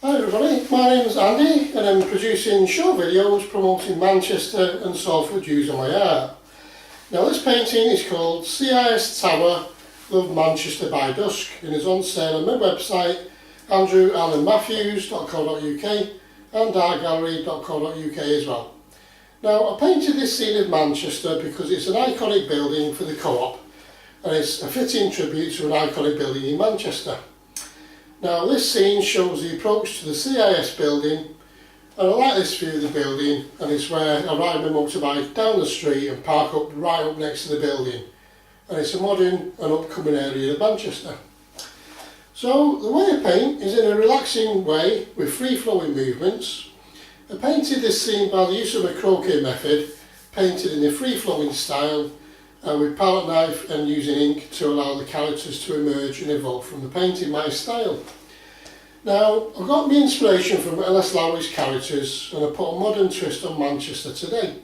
Hi everybody, my name is Andy and I'm producing short videos promoting Manchester and Salford views on my art. Now this painting is called CIS Tower Manchester by Dusk and is on sale on my website andrewalanmatthews.co.uk and artgallery.co.uk as well. Now I painted this scene of Manchester because it's an iconic building for the Co-op and it's a fitting tribute to an iconic building in Manchester. Now this scene shows the approach to the CIS building, and I like this view of the building, and it's where I ride my motorbike down the street and park up right up next to the building, and it's a modern and upcoming area of Manchester. So the way I paint is in a relaxing way with free flowing movements. I painted this scene by the use of a croquet method, painted in a free flowing style with palette knife and using ink to allow the characters to emerge and evolve from the painting my style. Now I got my inspiration from L.S. Lowry's characters and I put a modern twist on Manchester today.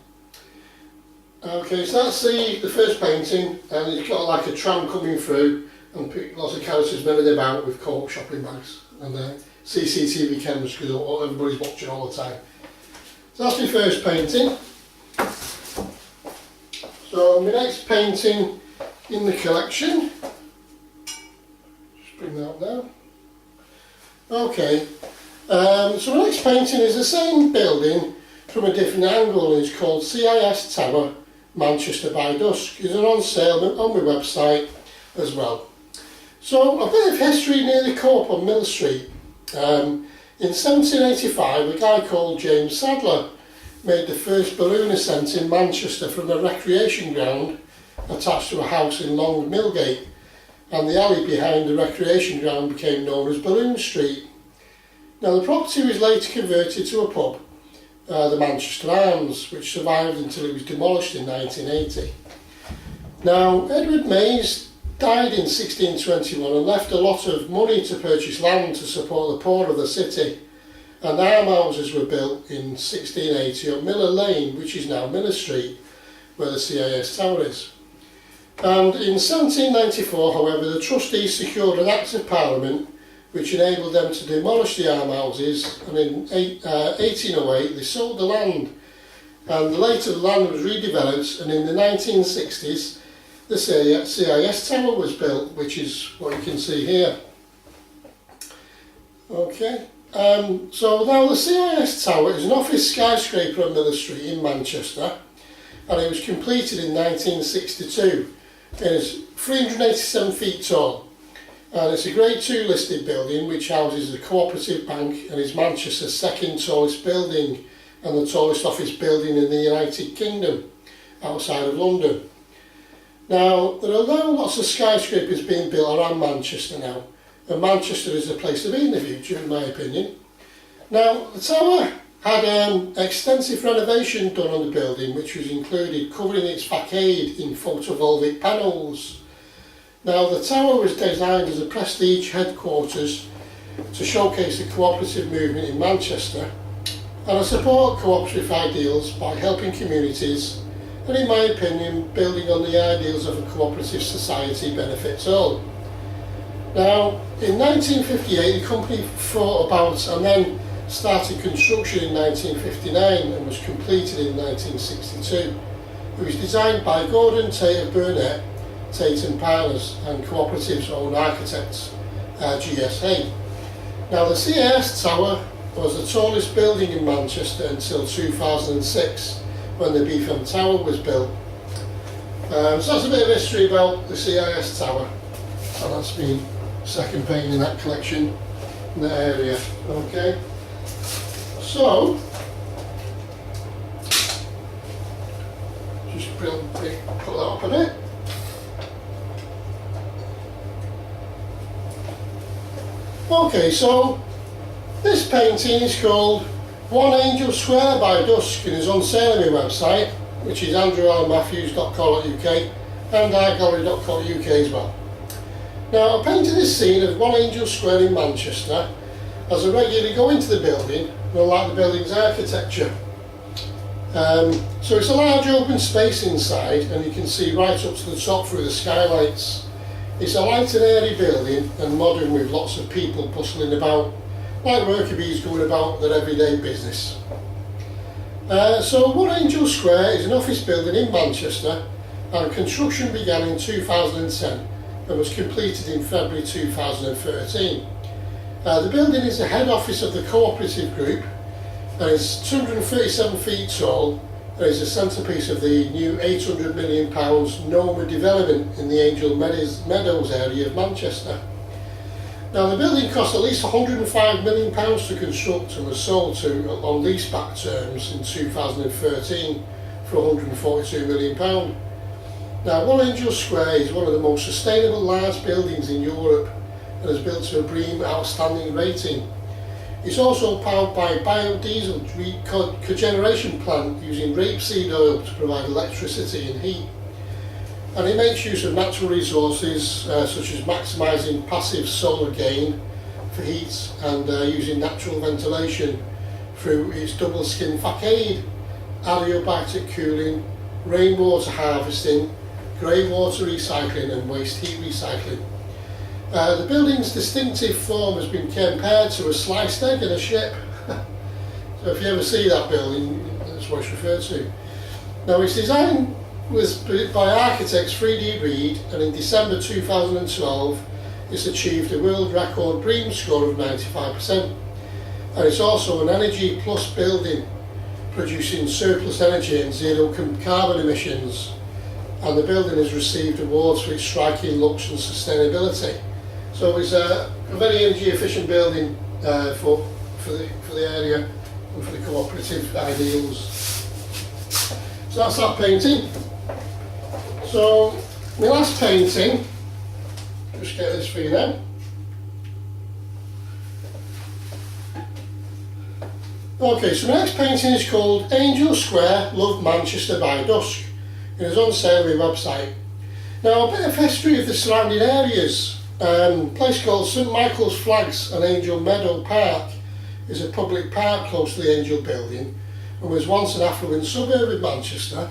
Okay, so that's the first painting, and it's got like a tram coming through and lots of characters milling about with Co-op shopping bags and CCTV cameras because everybody's watching all the time. So that's my first painting. So my next painting in the collection, just bring that up now. Okay, so my next painting is the same building from a different angle, and it's called CIS Tower Manchester by Dusk. It's on sale on my website as well. So a bit of history near the Co-op on Mill Street. In 1785 a guy called James Sadler made the first balloon ascent in Manchester from a recreation ground attached to a house in Long Millgate, and the alley behind the recreation ground became known as Balloon Street. Now the property was later converted to a pub, the Manchester Arms, which survived until it was demolished in 1980. Now Edward Mays died in 1621 and left a lot of money to purchase land to support the poor of the city, and almshouses were built in 1680 on Miller Lane, which is now Miller Street, where the CIS Tower is. And in 1794, however, the trustees secured an Act of Parliament which enabled them to demolish the almshouses, and in 1808 they sold the land, and later the land was redeveloped, and in the 1960s the CIS Tower was built, which is what you can see here. Okay. So now the CIS Tower is an office skyscraper on Miller Street in Manchester, and it was completed in 1962. It is 387 feet tall, and it's a Grade 2 listed building which houses the Cooperative Bank and is Manchester's second tallest building and the tallest office building in the United Kingdom outside of London. Now there are now lots of skyscrapers being built around Manchester now, and Manchester is a place to be in the future, in my opinion. Now the tower had extensive renovation done on the building, which was included covering its facade in photovoltaic panels. Now the tower was designed as a prestige headquarters to showcase the cooperative movement in Manchester, and I support cooperative ideals by helping communities, and in my opinion building on the ideals of a cooperative society benefits all. Now, in 1958 the company thought about and then started construction in 1959 and was completed in 1962. It was designed by Gordon Tate of Burnett, Tate and Partners, and Cooperative's own architects, GSA. Now the CIS Tower was the tallest building in Manchester until 2006 when the Beetham Tower was built. So that's a bit of history about the CIS Tower, and that's been second painting in that collection in that area. Okay, so just put that up a bit. Okay, so this painting is called One Angel Square by Dusk and is on sale on my website, which is andrewalanmatthews.co.uk and artgallery.co.uk as well. Now I painted this scene of One Angel Square in Manchester as I regularly go into the building and I like the building's architecture. So it's a large open space inside, and you can see right up to the top through the skylights. It's a light and airy building and modern with lots of people bustling about like worker bees going about their everyday business. So One Angel Square is an office building in Manchester, and construction began in 2010 and was completed in February 2013. The building is the head office of the cooperative group and is 237 feet tall and is the centrepiece of the new £800 million Noma development in the Angel Meadows area of Manchester. Now, the building cost at least £105 million to construct and was sold on leaseback terms in 2013 for £142 million. Now, One Angel Square is one of the most sustainable large buildings in Europe and is built to a BREEAM Outstanding rating. It's also powered by a biodiesel cogeneration plant using rapeseed oil to provide electricity and heat. And it makes use of natural resources such as maximising passive solar gain for heat and using natural ventilation through its double skin facade, adiabatic cooling, rainwater harvesting, grey water recycling and waste heat recycling. The building's distinctive form has been compared to a sliced egg in a ship. So if you ever see that building, that's what it's referred to. Now, its design was by architects 3D Reed, and in December 2012 it's achieved a world record BREEAM score of 95%. And it's also an Energy Plus building, producing surplus energy and zero carbon emissions. And the building has received awards for its striking looks and sustainability. So it's a very energy efficient building for the area and for the cooperative ideals. So that's that painting. So my last painting, just get this for you now. Okay, so my next painting is called Angel Square, Love Manchester by Dusk. It is on sale on my website. Now, a bit of history of the surrounding areas. A place called St Michael's Flags and Angel Meadow Park is a public park close to the Angel building and was once an affluent suburb of Manchester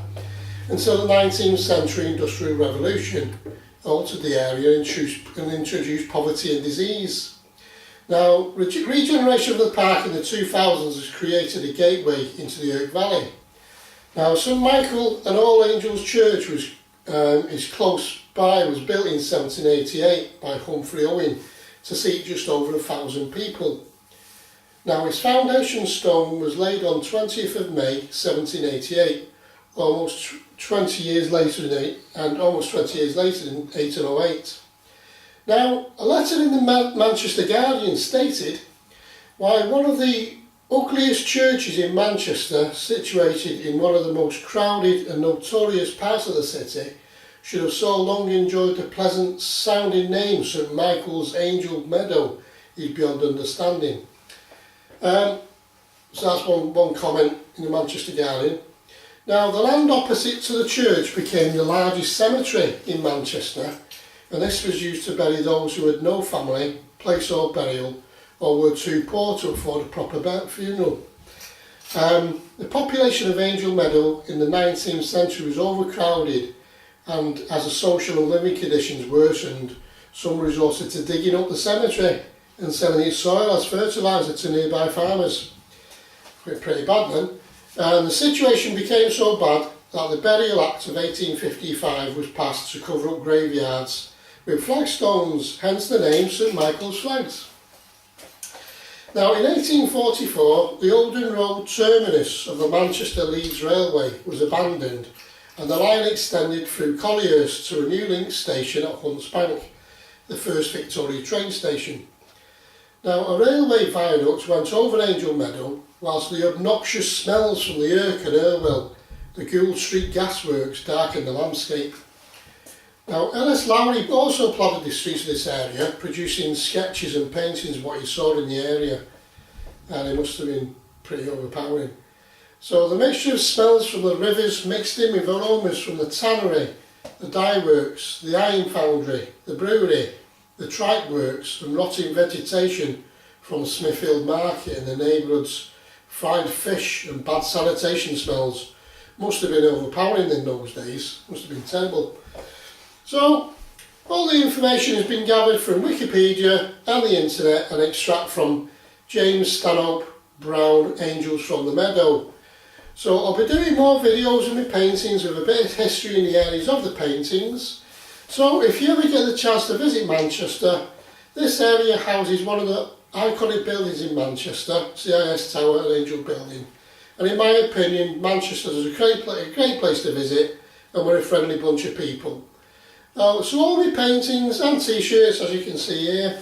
until the 19th century Industrial Revolution altered the area and introduced poverty and disease. Now, regeneration of the park in the 2000s has created a gateway into the Oak Valley. Now, St Michael and All Angels Church is close by, was built in 1788 by Humphrey Owen to seat just over 1,000 people. Now, its foundation stone was laid on 20th of May 1788, almost 20 years later in 1808. Now, a letter in the Manchester Guardian stated, why one of the ugliest churches in Manchester, situated in one of the most crowded and notorious parts of the city, should have so long enjoyed the pleasant sounding name St Michael's Angel Meadow is beyond understanding. So that's one comment in the Manchester Guardian. Now, the land opposite to the church became the largest cemetery in Manchester, and this was used to bury those who had no family, place of burial, or were too poor to afford a proper funeral. The population of Angel Meadow in the 19th century was overcrowded, and as the social and living conditions worsened, some resorted to digging up the cemetery and selling its soil as fertiliser to nearby farmers. Pretty bad then. And the situation became so bad that the Burial Act of 1855 was passed to cover up graveyards with flagstones, hence the name St Michael's Flags. Now, in 1844, the Oldham Road terminus of the Manchester Leeds Railway was abandoned and the line extended through Collyhurst to a new link station at Hunts Bank, the first Victoria train station. Now, a railway viaduct went over Angel Meadow, whilst the obnoxious smells from the Irk and Irwell, the Gould Street gasworks, darkened the landscape. Now, Ellis Lowry also plotted the streets of this area, producing sketches and paintings of what he saw in the area, and it must have been pretty overpowering. So the mixture of smells from the rivers mixed in with aromas from the tannery, the dye works, the iron foundry, the brewery, the tripe works, and rotting vegetation from Smithfield Market and the neighbourhood's fried fish and bad sanitation smells must have been overpowering in those days, must have been terrible. So, all the information has been gathered from Wikipedia and the internet and extract from James Stanhope Brown Angels from the Meadow. So I'll be doing more videos of my paintings with a bit of history in the areas of the paintings. So if you ever get the chance to visit Manchester, this area houses one of the iconic buildings in Manchester, CIS Tower and Angel Building. And in my opinion, Manchester is a great place to visit, and we're a friendly bunch of people. So all my paintings and t-shirts, as you can see here,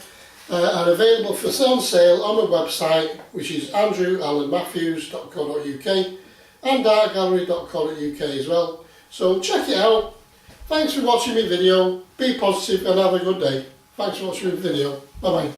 are available for sale on my website, which is andrewalanmatthews.co.uk and artgallery.co.uk as well. So check it out. Thanks for watching my video. Be positive and have a good day. Thanks for watching my video. Bye bye.